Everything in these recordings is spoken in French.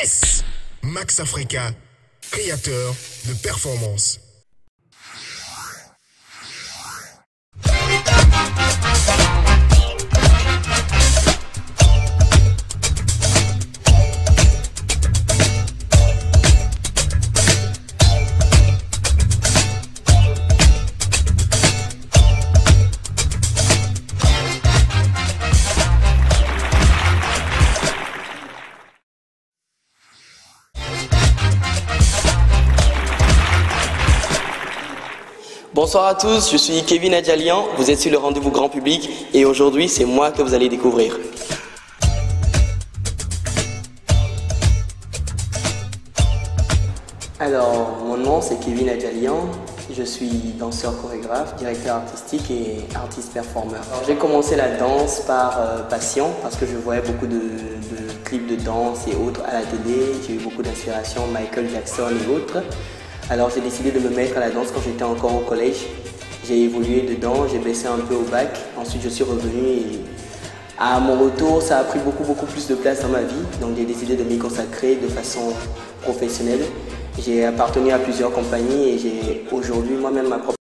Yes! Max Africa, créateur de performance. Bonsoir à tous, je suis Kevin Adjalian, vous êtes sur le rendez-vous grand public et aujourd'hui c'est moi que vous allez découvrir. Alors, mon nom c'est Kevin Adjalian, je suis danseur chorégraphe, directeur artistique et artiste performeur. J'ai commencé la danse par passion parce que je voyais beaucoup de clips de danse et autres à la télé, j'ai eu beaucoup d'inspiration, Michael Jackson et autres. Alors j'ai décidé de me mettre à la danse quand j'étais encore au collège. J'ai évolué dedans, j'ai baissé un peu au bac. Ensuite je suis revenu et à mon retour ça a pris beaucoup plus de place dans ma vie. Donc j'ai décidé de m'y consacrer de façon professionnelle. J'ai appartenu à plusieurs compagnies et j'ai aujourd'hui moi-même ma propre.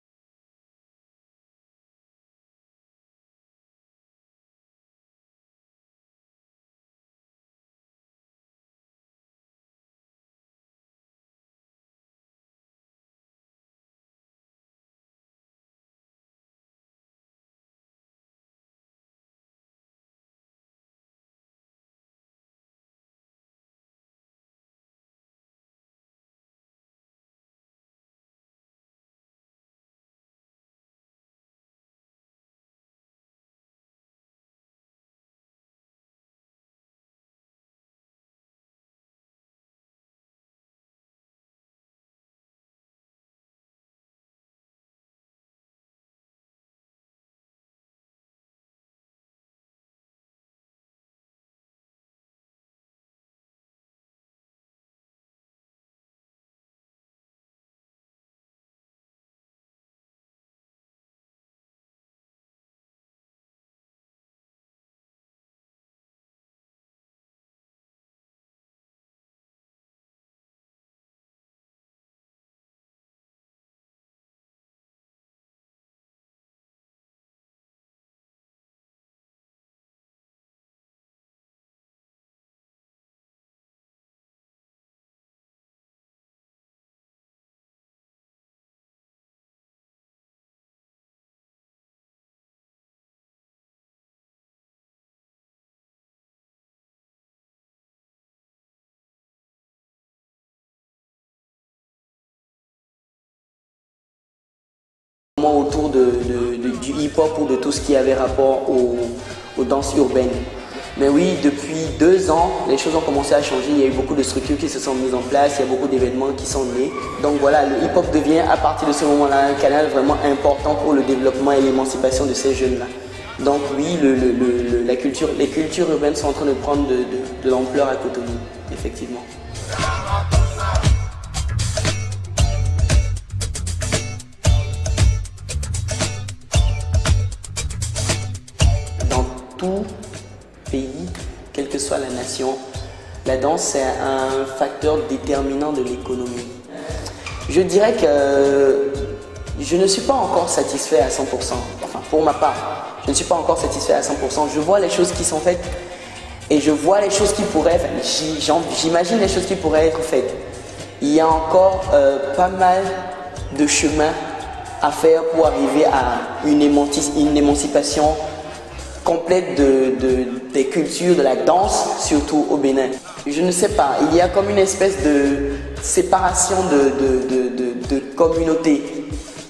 Autour du hip-hop ou de tout ce qui avait rapport aux danses urbaines. Mais oui, depuis 2 ans, les choses ont commencé à changer. Il y a eu beaucoup de structures qui se sont mises en place, il y a beaucoup d'événements qui sont nés. Donc voilà, le hip-hop devient à partir de ce moment-là un canal vraiment important pour le développement et l'émancipation de ces jeunes-là. Donc oui, les cultures urbaines sont en train de prendre de l'ampleur à Cotonou, effectivement. Tout pays, quelle que soit la nation, la danse c'est un facteur déterminant de l'économie. Je dirais que je ne suis pas encore satisfait à 100%, enfin pour ma part, je ne suis pas encore satisfait à 100%. Je vois les choses qui sont faites et je vois les choses qui pourraient, j'imagine les choses qui pourraient être faites. Il y a encore pas mal de chemin à faire pour arriver à une émancipation complète des cultures, de la danse, surtout au Bénin. Je ne sais pas, il y a comme une espèce de séparation de communautés.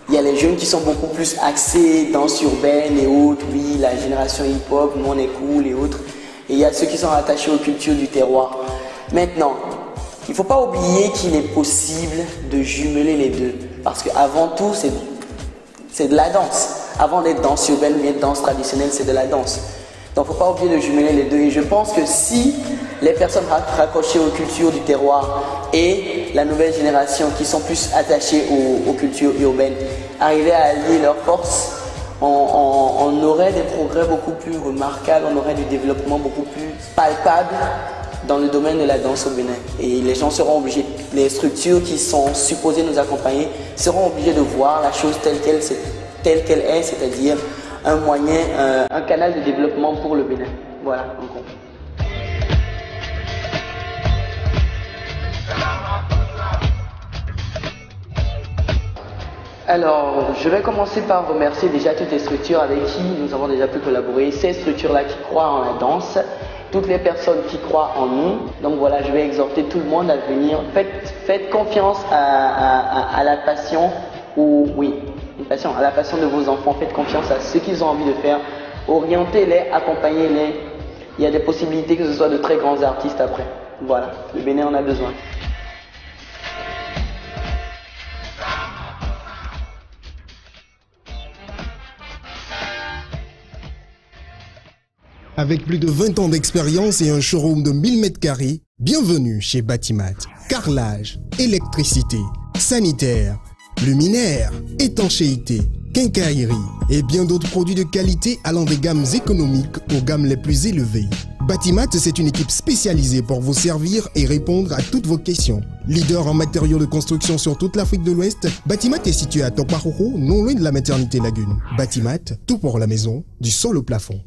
Il y a les jeunes qui sont beaucoup plus axés danse urbaine et autres, oui, la génération hip-hop, nous on est cool et autres. Et il y a ceux qui sont attachés aux cultures du terroir. Maintenant, il ne faut pas oublier qu'il est possible de jumeler les deux. Parce qu'avant tout, c'est de la danse. Avant d'être danse urbaine ou bien danse traditionnelle, c'est de la danse. Donc il ne faut pas oublier de jumeler les deux. Et je pense que si les personnes raccrochées aux cultures du terroir et la nouvelle génération qui sont plus attachées aux cultures urbaines arrivaient à allier leurs forces, on aurait des progrès beaucoup plus remarquables, on aurait du développement beaucoup plus palpable dans le domaine de la danse au Bénin. Et les gens seront obligés, les structures qui sont supposées nous accompagner seront obligées de voir la chose telle qu'elle est, c'est-à-dire un moyen, un canal de développement pour le Bénin. Voilà, en gros. Alors, je vais commencer par remercier déjà toutes les structures avec qui nous avons déjà pu collaborer, ces structures-là qui croient en la danse, toutes les personnes qui croient en nous. Donc voilà, je vais exhorter tout le monde à venir. Faites confiance à la passion, à la passion de vos enfants. Faites confiance à ce qu'ils ont envie de faire. Orientez-les, accompagnez-les. Il y a des possibilités que ce soit de très grands artistes après. Voilà, le Bénin en a besoin. Avec plus de 20 ans d'expérience et un showroom de 1000 m², bienvenue chez Batimat. Carrelage, électricité, sanitaire, luminaire, étanchéité, quincaillerie et bien d'autres produits de qualité allant des gammes économiques aux gammes les plus élevées. Batimat, c'est une équipe spécialisée pour vous servir et répondre à toutes vos questions. Leader en matériaux de construction sur toute l'Afrique de l'Ouest, Batimat est situé à Tokparoro, non loin de la maternité Lagune. Batimat, tout pour la maison, du sol au plafond.